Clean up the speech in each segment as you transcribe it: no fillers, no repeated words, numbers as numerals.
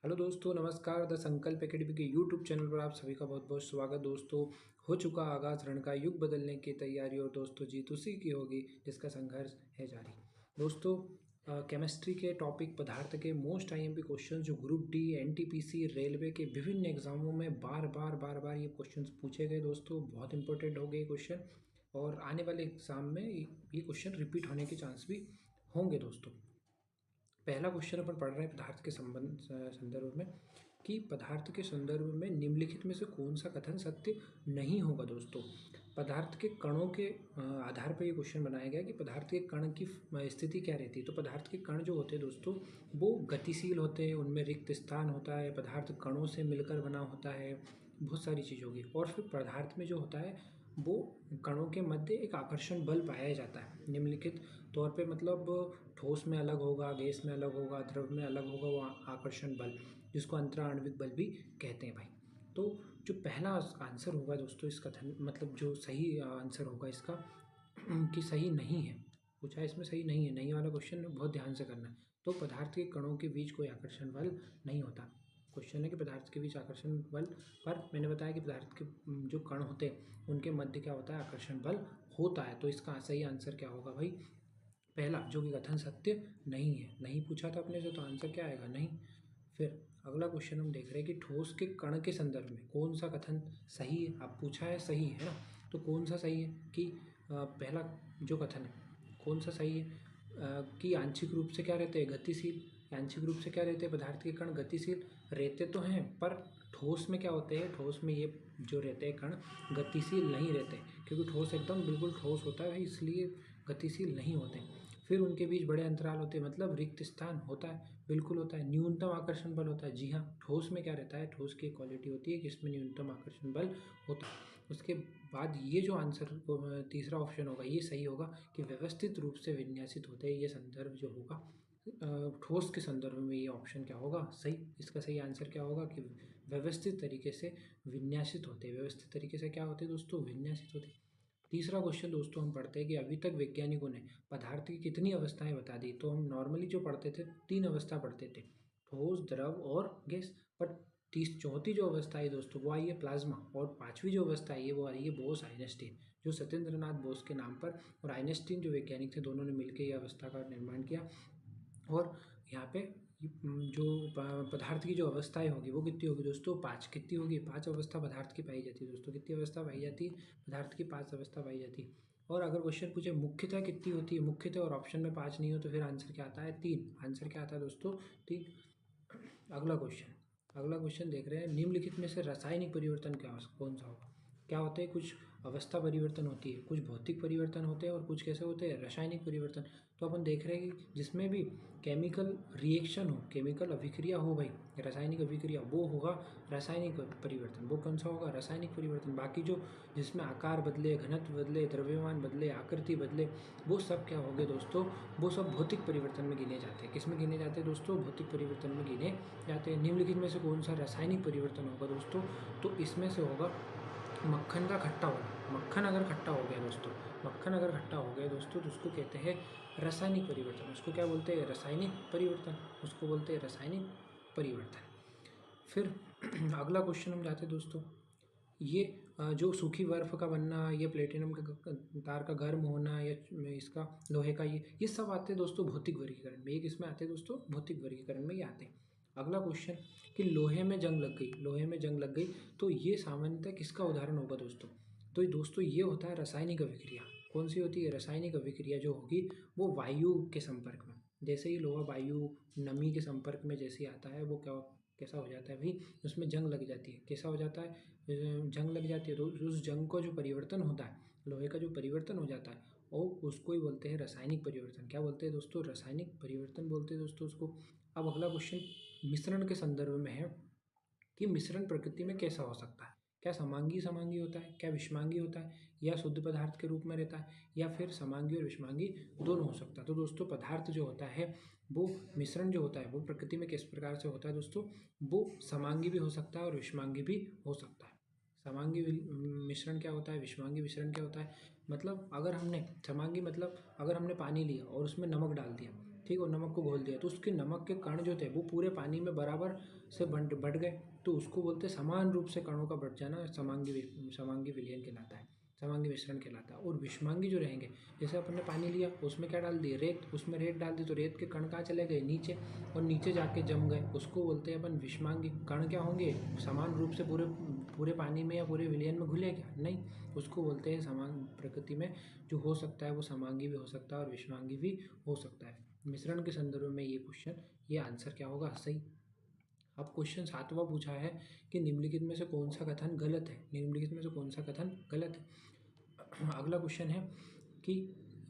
Hello दोस्तों, नमस्कार। The संकल्प एकेडमी के यूट्यूब चैनल पर आप सभी का बहुत बहुत स्वागत। दोस्तों, हो चुका आगाज रण का, युग बदलने की तैयारी और दोस्तों जीत उसी की होगी जिसका संघर्ष है जारी। दोस्तों, केमिस्ट्री के टॉपिक पदार्थ के मोस्ट आईएमपी क्वेश्चन जो ग्रुप डी, एनटीपीसी, रेलवे के विभिन्न एग्जामों में बार बार ये क्वेश्चन पूछे गए। दोस्तों, बहुत इंपॉर्टेंट हो गए क्वेश्चन और आने वाले एग्जाम में ये क्वेश्चन रिपीट होने के चांस भी होंगे। दोस्तों, पहला क्वेश्चन अपन पढ़ रहे हैं पदार्थ के संदर्भ में कि पदार्थ के संदर्भ में निम्नलिखित में से कौन सा कथन सत्य नहीं होगा। दोस्तों, पदार्थ के कणों के आधार पर ये क्वेश्चन बनाया गया कि पदार्थ के कण की स्थिति क्या रहती है। तो पदार्थ के कण जो होते हैं दोस्तों, वो गतिशील होते हैं, उनमें रिक्त स्थान होता है, पदार्थ कणों से मिलकर बना होता है, बहुत सारी चीज़ होगी। और फिर पदार्थ में जो होता है वो कणों के मध्य एक आकर्षण बल पाया जाता है निम्नलिखित तौर पे। मतलब ठोस में अलग होगा, गैस में अलग होगा, द्रव में अलग होगा वो आकर्षण बल, जिसको अंतराण्विक बल भी कहते हैं भाई। तो जो पहला आंसर होगा दोस्तों इस कथन, मतलब जो सही आंसर होगा इसका कि सही नहीं है, पूछा इसमें सही नहीं है, नहीं वाला क्वेश्चन बहुत ध्यान से करना है। तो पदार्थ के कणों के बीच कोई आकर्षण बल नहीं होता। क्वेश्चन है कि पदार्थ के बीच आकर्षण बल, पर मैंने बताया कि पदार्थ के जो कण होते हैं उनके मध्य क्या होता है, आकर्षण बल होता है। तो इसका सही आंसर क्या होगा भाई, पहला, जो कि कथन सत्य नहीं है। नहीं पूछा था अपने से, तो आंसर क्या आएगा, नहीं। फिर अगला क्वेश्चन हम देख रहे हैं कि ठोस के कण के संदर्भ में कौन सा कथन सही है। आप पूछा है सही है ना, तो कौन सा सही है कि पहला जो कथन है कौन सा सही है कि आंशिक रूप से क्या रहते हैं, गतिशील। आंशिक रूप से क्या रहते हैं, पदार्थ के कण गतिशील रहते तो हैं, पर ठोस में क्या होते हैं, ठोस में ये जो रहते हैं कण गतिशील नहीं रहते, क्योंकि ठोस एकदम बिल्कुल ठोस होता है, इसलिए गतिशील नहीं होते। फिर उनके बीच बड़े अंतराल होते हैं, मतलब रिक्त स्थान होता है, बिल्कुल होता है। न्यूनतम आकर्षण बल होता है, जी हाँ, ठोस में क्या रहता है, ठोस की क्वालिटी होती है कि इसमें न्यूनतम आकर्षण बल होता है। उसके बाद ये जो आंसर तीसरा ऑप्शन होगा ये सही होगा कि व्यवस्थित रूप से विन्यासित होते हैं। ये संदर्भ जो होगा ठोस के संदर्भ में, ये ऑप्शन क्या होगा, सही। इसका सही आंसर क्या होगा कि व्यवस्थित तरीके से विन्यासित होते हैं। व्यवस्थित तरीके से क्या होते हैं दोस्तों, विन्यासित होते हैं। तीसरा क्वेश्चन दोस्तों हम पढ़ते हैं कि अभी तक वैज्ञानिकों ने पदार्थ की कितनी अवस्थाएं बता दी। तो हम नॉर्मली जो पढ़ते थे 3 अवस्था पढ़ते थे, ठोस, द्रव और गैस। बट चौथी जो अवस्था है दोस्तों वो आई है प्लाज्मा, और पांचवी जो अवस्था है वो आ रही है बोस आइंस्टीन, जो सत्येंद्र नाथ बोस के नाम पर और आइंस्टीन जो वैज्ञानिक थे, दोनों ने मिलकर यह अवस्था का निर्माण किया। और यहाँ पे जो पदार्थ की जो अवस्थाएं होगी वो कितनी होगी दोस्तों, 5। कितनी होगी, 5 अवस्था पदार्थ की पाई जाती है दोस्तों। कितनी अवस्था पाई जाती है, पदार्थ की 5 अवस्था पाई जाती है। और अगर क्वेश्चन पूछे मुख्यतः कितनी होती है, मुख्यतः, और ऑप्शन में 5 नहीं हो, तो फिर आंसर क्या आता है, 3। आंसर क्या आता है दोस्तों, 3। अगला क्वेश्चन देख रहे हैं, निम्नलिखित में से रासायनिक परिवर्तन कौन सा होगा। क्या होते हैं, कुछ अवस्था परिवर्तन होती है, कुछ भौतिक परिवर्तन होते हैं और कुछ कैसे होते हैं, रासायनिक परिवर्तन। तो अपन देख रहे हैं कि जिसमें भी केमिकल रिएक्शन हो, केमिकल अभिक्रिया हो भाई, रासायनिक अभिक्रिया, वो होगा रासायनिक परिवर्तन। वो कौन सा होगा, रासायनिक परिवर्तन। बाकी जो जिसमें आकार बदले, घनत्व बदले, द्रव्यमान बदले, आकृति बदले, वो सब क्या होंगे दोस्तों, वो सब भौतिक परिवर्तन में गिने जाते हैं। किस में गिने जाते हैं दोस्तों, भौतिक परिवर्तन में गिने जाते हैं। निम्नलिखित में से कौन सा रासायनिक परिवर्तन होगा दोस्तों, तो इसमें से होगा मक्खन का खट्टा होना। मक्खन अगर खट्टा हो गया दोस्तों, मक्खन अगर खट्टा हो गया दोस्तों, तो उसको कहते हैं रासायनिक परिवर्तन। उसको क्या बोलते हैं, रासायनिक परिवर्तन, उसको बोलते हैं रासायनिक परिवर्तन। फिर अगला क्वेश्चन हम जाते हैं दोस्तों, ये जो सूखी बर्फ का बनना, ये प्लेटिनम का तार का गर्म होना, या इसका लोहे का, ये सब आते हैं दोस्तों भौतिक वर्गीकरण में। ये किस में आते हैं दोस्तों, भौतिक वर्गीकरण में ये आते हैं। अगला क्वेश्चन कि लोहे में जंग लग गई, लोहे में जंग लग गई, तो ये सामान्यतः किसका उदाहरण होगा दोस्तों, तो ये दोस्तों ये होता है रासायनिक अभिक्रिया। कौन सी होती है, रासायनिक अभिक्रिया जो होगी वो वायु के संपर्क में, जैसे ही लोहा वायु नमी के संपर्क में जैसे ही आता है, वो क्या कैसा हो जाता है भाई, उसमें जंग लग जाती है। कैसा हो जाता है, जंग लग जाती है। तो उस जंग का जो परिवर्तन होता है, लोहे का जो परिवर्तन हो जाता है, और उसको ही बोलते हैं रासायनिक परिवर्तन। क्या बोलते हैं दोस्तों, रासायनिक परिवर्तन बोलते हैं दोस्तों उसको। अब अगला क्वेश्चन मिश्रण के संदर्भ में है कि मिश्रण प्रकृति में कैसा हो सकता है। क्या समांगी समांगी होता है, क्या विषमांगी होता है, या शुद्ध पदार्थ के रूप में रहता है, या फिर समांगी और विषमांगी दोनों हो सकता है। तो दोस्तों पदार्थ जो होता है वो, मिश्रण जो होता है वो प्रकृति में किस प्रकार से होता है दोस्तों, वो समांगी भी हो सकता है और विषमांगी भी हो सकता है। समांगी मिश्रण क्या होता है, विषमांगी मिश्रण क्या होता है, मतलब अगर हमने समांगी, मतलब अगर हमने पानी लिया और उसमें नमक डाल दिया, ठीक, और नमक को घोल दिया तो उसके नमक के कण जो थे वो पूरे पानी में बराबर से बढ़ गए, तो उसको बोलते हैं समान रूप से कणों का बढ़ जाना समांगी विलयन कहलाता है, समांगी मिश्रण कहलाता है। और विषमांगी जो रहेंगे, जैसे अपन ने पानी लिया उसमें क्या डाल दिए, रेत, उसमें रेत डाल दी तो रेत के कण कहाँ चले गए, नीचे, और नीचे जाके जम गए, उसको बोलते हैं अपन विषमांगी। कण क्या होंगे, समान रूप से पूरे पूरे पानी में या पूरे विलयन में घुले क्या, नहीं, उसको बोलते हैं समान प्रकृति में जो हो सकता है वो समांगी भी हो सकता है और विषमांगी भी हो सकता है। मिश्रण के संदर्भ में ये क्वेश्चन, ये आंसर क्या होगा, सही। अब क्वेश्चन 7वां पूछा है कि निम्नलिखित में से कौन सा कथन गलत है, निम्नलिखित में से कौन सा कथन गलत है। अगला क्वेश्चन है कि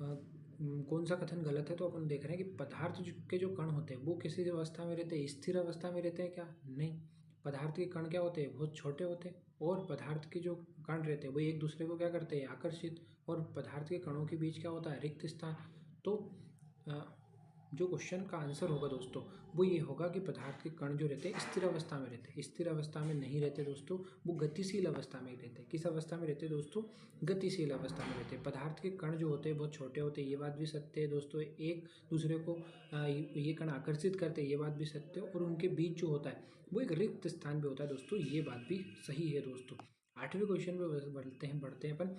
कौन सा कथन गलत है, तो अपन देख रहे हैं कि पदार्थ के जो कण होते हैं वो किसी अवस्था में रहते हैं, स्थिर अवस्था में रहते हैं क्या, नहीं। पदार्थ के कण क्या होते हैं, बहुत छोटे होते हैं, और पदार्थ के जो कण रहते हैं वो एक दूसरे को क्या करते हैं, आकर्षित, और पदार्थ के कणों के बीच क्या होता है, रिक्त स्थान। तो जो क्वेश्चन का आंसर होगा दोस्तों वो ये होगा कि पदार्थ के कण जो रहते हैं स्थिर अवस्था में रहते हैं, स्थिर अवस्था में नहीं रहते दोस्तों, वो गतिशील अवस्था में रहते हैं। किस अवस्था में रहते हैं दोस्तों, गतिशील अवस्था में रहते हैं। पदार्थ के कण जो होते हैं बहुत छोटे होते हैं, ये बात भी सत्य है दोस्तों, एक दूसरे को ये कण आकर्षित करते हैं, ये बात भी सत्य है, और उनके बीच जो होता है वो एक रिक्त स्थान पे होता है दोस्तों, ये बात भी सही है दोस्तों। 8वें क्वेश्चन पे बढ़ते हैं अपन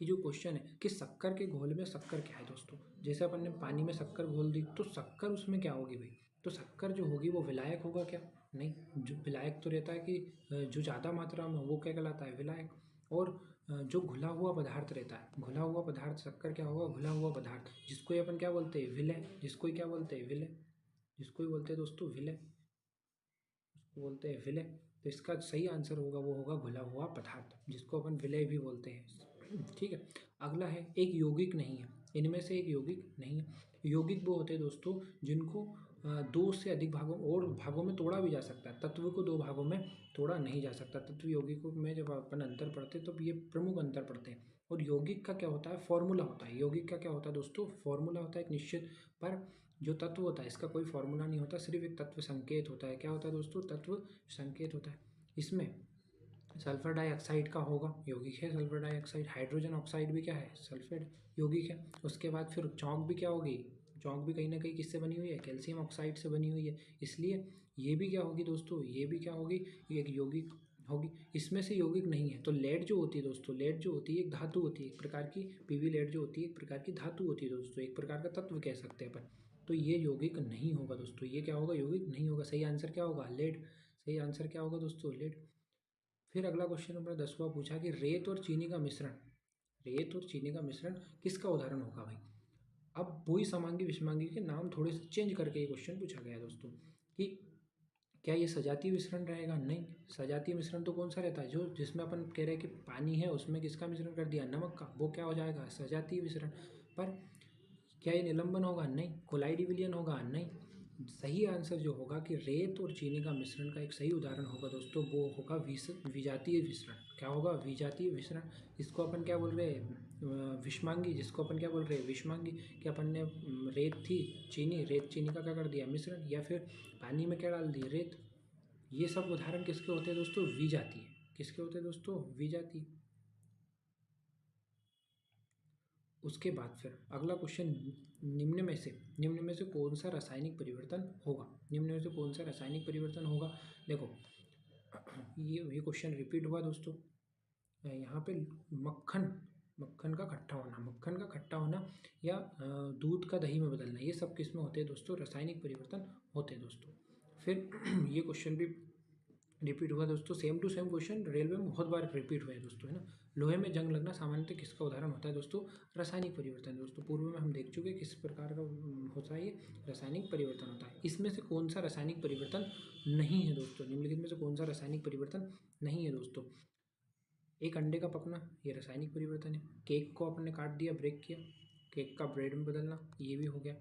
कि जो क्वेश्चन है कि शक्कर के घोल में शक्कर क्या है दोस्तों। जैसे अपन ने पानी में शक्कर घोल दी तो शक्कर उसमें क्या होगी भाई, तो शक्कर जो होगी वो विलायक होगा क्या, नहीं। जो विलायक तो रहता है कि जो ज़्यादा मात्रा में वो क्या कहलाता है, विलायक। और जो घुला हुआ पदार्थ रहता है, घुला हुआ पदार्थ शक्कर क्या होगा, घुला हुआ पदार्थ, जिसको अपन क्या बोलते हैं, विलय, जिसको क्या बोलते हैं, विलय, जिसको बोलते हैं दोस्तों विलय, उसको बोलते हैं विलय। तो इसका सही आंसर होगा वो होगा घुला हुआ पदार्थ, जिसको अपन विलय भी बोलते हैं, ठीक है। अगला है एक यौगिक नहीं है, इनमें से एक यौगिक नहीं है। यौगिक वो होते हैं दोस्तों जिनको दो से अधिक भागों में तोड़ा भी जा सकता है, तत्व को दो भागों में तोड़ा नहीं जा सकता। तत्व यौगिकों में जब अपन अंतर पढ़ते हैं तो ये प्रमुख अंतर पढ़ते हैं। और यौगिक का क्या होता है, फॉर्मूला होता है, यौगिक का क्या होता है दोस्तों, फॉर्मूला होता है एक निश्चित, पर जो तत्व होता है इसका कोई फॉर्मूला नहीं होता, सिर्फ एक तत्व संकेत होता है। क्या होता है दोस्तों, तत्व संकेत होता है। इसमें सल्फर डाइऑक्साइड का होगा, यौगिक है सल्फर डाइऑक्साइड। हाइड्रोजन ऑक्साइड भी क्या है, सल्फेट, यौगिक है। उसके बाद फिर चौक भी क्या होगी, चौक भी कहीं ना कहीं किससे बनी हुई है, कैल्शियम ऑक्साइड से बनी हुई है, इसलिए ये भी क्या होगी दोस्तों, ये भी क्या होगी, ये एक यौगिक होगी। इसमें से यौगिक नहीं है तो लेड जो होती है दोस्तों, लेड जो होती है एक धातु होती है, एक प्रकार की पीवी लेड जो होती है एक प्रकार की धातु होती है दोस्तों, एक प्रकार का तत्व कह सकते हैं अपन। तो ये यौगिक नहीं होगा दोस्तों, ये क्या होगा, यौगिक नहीं होगा। सही आंसर क्या होगा, लेड। सही आंसर क्या होगा दोस्तों, लेड। फिर अगला क्वेश्चन नंबर 10वां पूछा कि रेत और चीनी का मिश्रण, रेत और चीनी का मिश्रण किसका उदाहरण होगा भाई। अब वही समांगी विषमांगी के नाम थोड़े से चेंज करके ये क्वेश्चन पूछा गया है दोस्तों कि क्या ये सजातीय मिश्रण रहेगा, नहीं। सजातीय मिश्रण तो कौन सा रहता है, जो जिसमें अपन कह रहे हैं कि पानी है उसमें किसका मिश्रण कर दिया, नमक का, वो क्या हो जाएगा, सजातीय मिश्रण। पर क्या ये निलंबन होगा, नहीं। कोलाइडी विलयन होगा, नहीं। सही आंसर जो होगा कि रेत और चीनी का मिश्रण का एक सही उदाहरण होगा दोस्तों, वो होगा विजातीय मिश्रण। क्या होगा, विजातीय मिश्रण। इसको अपन क्या बोल रहे हैं, विषमांगी, जिसको अपन क्या बोल रहे हैं, विषमांगी। कि अपन ने रेत थी, चीनी, रेत चीनी का क्या कर दिया, मिश्रण, या फिर पानी में क्या डाल दी, रेत। ये सब उदाहरण किसके होते हैं दोस्तों, विजातीय। किसके होते हैं दोस्तों, विजातीय। उसके बाद फिर अगला क्वेश्चन, निम्न में से कौन सा रासायनिक परिवर्तन होगा, निम्न में से कौन सा रासायनिक परिवर्तन होगा। देखो ये क्वेश्चन रिपीट हुआ दोस्तों। यहाँ पे मक्खन, मक्खन का खट्टा होना, मक्खन का खट्टा होना, या दूध का दही में बदलना, ये सब किस में होते हैं दोस्तों, रासायनिक परिवर्तन होते हैं दोस्तों। फिर ये क्वेश्चन भी रिपीट हुआ दोस्तों, same to same question railway में बहुत बार रिपीट हुआ है दोस्तों, है ना। लोहे में जंग लगना सामान्यतः किसका उदाहरण होता है दोस्तों, रासायनिक परिवर्तन दोस्तों। पूर्व में हम देख चुके हैं किस प्रकार का होता है, ये रासायनिक परिवर्तन होता है। इसमें से कौन सा रासायनिक परिवर्तन नहीं है दोस्तों, निम्नलिखित में से कौन सा रासायनिक परिवर्तन नहीं है दोस्तों। एक अंडे का पकना, ये रासायनिक परिवर्तन है। केक को आपने काट दिया, ब्रेक किया, केक का ब्रेड में बदलना, ये भी हो गया।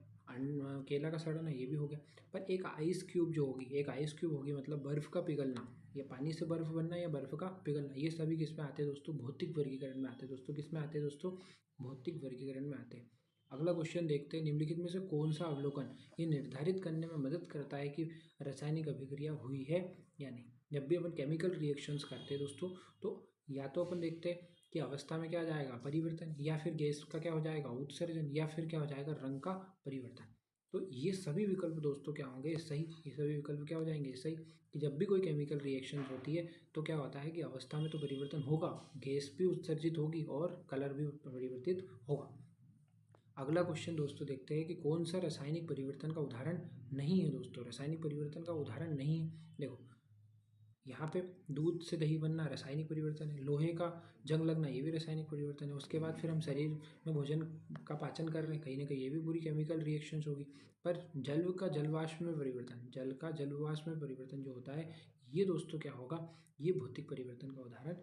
केला का सड़ना, ये भी हो गया। पर एक आइस क्यूब जो होगी, एक आइस क्यूब होगी मतलब बर्फ़ का पिघलना, या पानी से बर्फ़ बनना या बर्फ़ का पिघलना, ये सभी किस में आते हैं दोस्तों, भौतिक वर्गीकरण में आते हैं दोस्तों। किस में आते हैं दोस्तों, भौतिक वर्गीकरण में आते हैं। अगला क्वेश्चन देखते हैं, निम्नलिखित में से कौन सा अवलोकन ये निर्धारित करने में मदद करता है कि रासायनिक अभिक्रिया हुई है या नहीं। जब भी अपन केमिकल रिएक्शंस करते हैं दोस्तों, तो या तो अपन देखते हैं कि अवस्था में क्या आ जाएगा, परिवर्तन, या फिर गैस का क्या हो जाएगा, उत्सर्जन, या फिर क्या हो जाएगा, रंग का परिवर्तन। तो ये सभी विकल्प दोस्तों क्या होंगे? सही। ये सभी विकल्प क्या हो जाएंगे? सही। कि जब भी कोई केमिकल रिएक्शन होती है तो क्या होता है कि अवस्था में तो परिवर्तन होगा, गैस भी उत्सर्जित होगी और कलर भी परिवर्तित होगा। अगला क्वेश्चन दोस्तों देखते हैं कि कौन सा रासायनिक परिवर्तन का उदाहरण नहीं है दोस्तों। रासायनिक परिवर्तन का उदाहरण नहीं है, देखो यहाँ पे दूध से दही बनना रासायनिक परिवर्तन है, लोहे का जंग लगना ये भी रासायनिक परिवर्तन है। उसके बाद फिर हम शरीर में भोजन का पाचन कर रहे हैं, कहीं ना कहीं ये भी पूरी केमिकल रिएक्शंस होगी। पर जल का जलवाष्प में परिवर्तन, जल का जलवाष्प में परिवर्तन जो होता है ये दोस्तों क्या होगा? ये भौतिक परिवर्तन का उदाहरण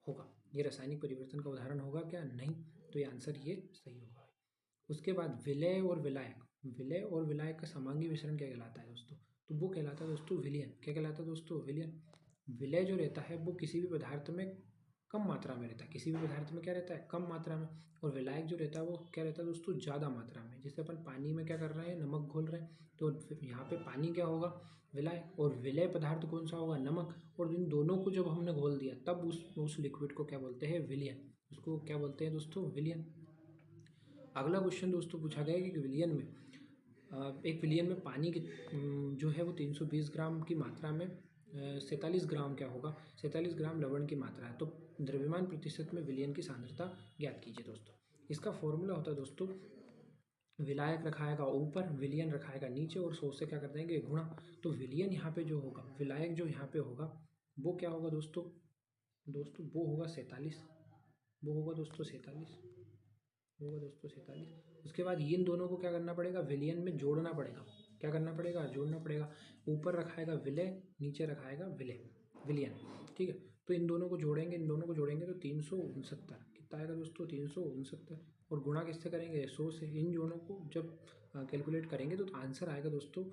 होगा। ये रासायनिक परिवर्तन का उदाहरण होगा क्या? नहीं। तो ये आंसर ये सही होगा। उसके बाद विलय और विलायक, विलय और विलायक का समांगी मिश्रण क्या कहलाता है दोस्तों? तो वो कहलाता है दोस्तों विलयन। क्या कहलाता है दोस्तों? विलयन। विलय जो रहता है वो किसी भी पदार्थ में कम मात्रा में रहता है, किसी भी पदार्थ में क्या रहता है? कम मात्रा में। और विलायक जो रहता है वो क्या रहता है दोस्तों? ज़्यादा मात्रा में। जैसे अपन पानी में क्या कर रहे हैं? नमक घोल रहे हैं, तो यहाँ पे पानी क्या होगा? विलायक। और विलय पदार्थ कौन सा होगा? नमक। और इन दोनों को जब हमने घोल दिया तब उस लिक्विड को क्या बोलते हैं? विलयन। उसको क्या बोलते हैं दोस्तों? विलयन। अगला क्वेश्चन दोस्तों पूछा गया है कि विलयन में एक विलयन में पानी की जो है वो 320 ग्राम की मात्रा में 47 ग्राम क्या होगा? 47 ग्राम लवण की मात्रा है। तो द्रव्यमान प्रतिशत में विलयन की सांद्रता ज्ञात कीजिए दोस्तों। इसका फॉर्मूला होता है दोस्तों, विलायक रखाएगा ऊपर, विलयन रखाएगा नीचे और 100 से क्या कर देंगे? गुणा। तो विलयन यहाँ पे जो होगा, विलायक जो यहाँ पे होगा वो क्या होगा दोस्तों? दोस्तों वो होगा 47, वो होगा दोस्तों 47, वो होगा दोस्तों 47। उसके बाद इन दोनों को क्या करना पड़ेगा? विलयन में जोड़ना पड़ेगा। क्या करना पड़ेगा? जोड़ना पड़ेगा। ऊपर रखाएगा विलय, नीचे रखाएगा विलय, विलयन। ठीक है, तो इन दोनों को जोड़ेंगे, इन दोनों को जोड़ेंगे तो 369 कितना आएगा दोस्तों? 369। और गुणा किससे करेंगे? 100 से। इन दोनों को जब कैलकुलेट करेंगे तो आंसर आएगा दोस्तों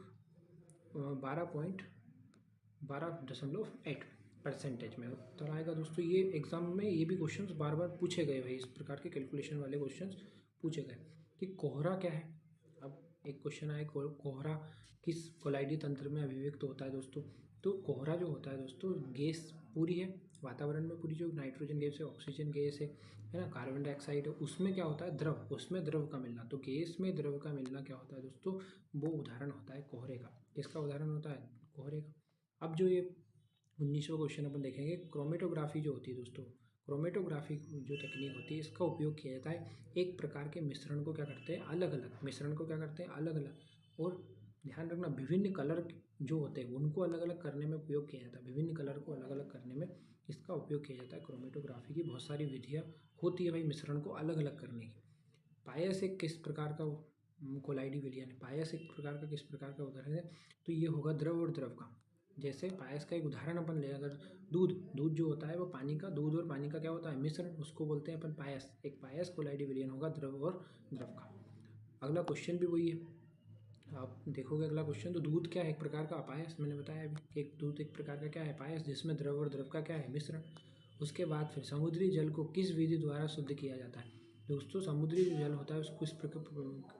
12.8% में उत्तर आएगा दोस्तों। ये एग्जाम में ये भी क्वेश्चंस बार बार पूछे गए भाई, इस प्रकार के कैलकुलेशन वाले क्वेश्चंस पूछे गए कि कोहरा क्या है। अब एक क्वेश्चन आया, कोहरा किस कोलाइडी तंत्र में अभिव्यक्त होता है दोस्तों? तो कोहरा जो होता है दोस्तों, गैस पूरी है वातावरण में, पूरी जो नाइट्रोजन गैस है, ऑक्सीजन गैस है ना, कार्बन डाइऑक्साइड है, उसमें क्या होता है? द्रव, उसमें द्रव का मिलना। तो गैस में द्रव का मिलना क्या होता है दोस्तों? वो उदाहरण होता है कोहरे का। किसका उदाहरण होता है? कोहरे का। अब जो ये 19वां क्वेश्चन अपन देखेंगे, क्रोमेटोग्राफी जो होती है दोस्तों, क्रोमेटोग्राफी जो तकनीक होती है इसका उपयोग किया जाता है एक प्रकार के मिश्रण को क्या करते हैं? अलग अलग मिश्रण को क्या करते हैं? अलग अलग। और ध्यान रखना, विभिन्न कलर जो होते हैं उनको अलग अलग करने में उपयोग किया जाता है, विभिन्न कलर को अलग अलग करने में इसका उपयोग किया जाता है। क्रोमेटोग्राफी की बहुत सारी विधियाँ होती है भाई मिश्रण को अलग अलग करने की। पायस एक किस प्रकार का कोलाइडी विलयन है? पायस एक प्रकार का किस प्रकार का उदाहरण है? तो ये होगा द्रव और द्रव का। जैसे पायस का एक उदाहरण अपन ले, अगर दूध, दूध जो होता है वो पानी का, दूध और पानी का क्या होता है? मिश्रण, उसको बोलते हैं अपन पायस। एक पायस कोलाइडी विलयन होगा द्रव और द्रव का। अगला क्वेश्चन भी वही है, आप देखोगे अगला क्वेश्चन। तो दूध क्या है? एक प्रकार का अपायस, मैंने बताया अभी कि एक दूध एक प्रकार का क्या है? पायस, जिसमें द्रव और द्रव का क्या है? मिश्रण। उसके बाद फिर समुद्री जल को किस विधि द्वारा शुद्ध किया जाता है? दोस्तों समुद्री जो जल होता है उसको इस प्रकार,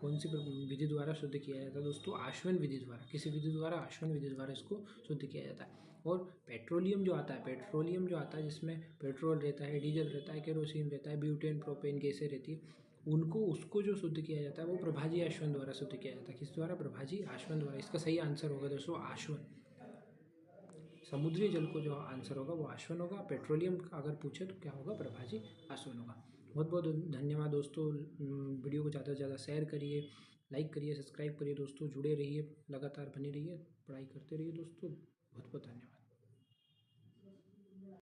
कौन सी विधि द्वारा शुद्ध किया जाता है दोस्तों? आश्वन विधि द्वारा। किसी विधि द्वारा? आश्वन विधि द्वारा इसको शुद्ध किया जाता है। और पेट्रोलियम जो आता है, पेट्रोलियम जो आता है जिसमें पेट्रोल रहता है, डीजल रहता है, केरोसिन रहता है, ब्यूटेन, प्रोपेन गैसें रहती है, उनको, उसको जो शुद्ध किया जाता है वो प्रभाजी आश्वन द्वारा शुद्ध किया जाता है। किस द्वारा? प्रभाजी आश्वन द्वारा। इसका सही आंसर होगा दोस्तों आश्वन। समुद्री जल को जो आंसर होगा वो आश्वन होगा। पेट्रोलियम का अगर पूछे तो क्या होगा? प्रभाजी आश्वन होगा। बहुत बहुत धन्यवाद दोस्तों। वीडियो को ज़्यादा से ज़्यादा शेयर करिए, लाइक करिए, सब्सक्राइब करिए दोस्तों, जुड़े रहिए, लगातार बने रहिए, पढ़ाई करते रहिए दोस्तों। बहुत बहुत धन्यवाद।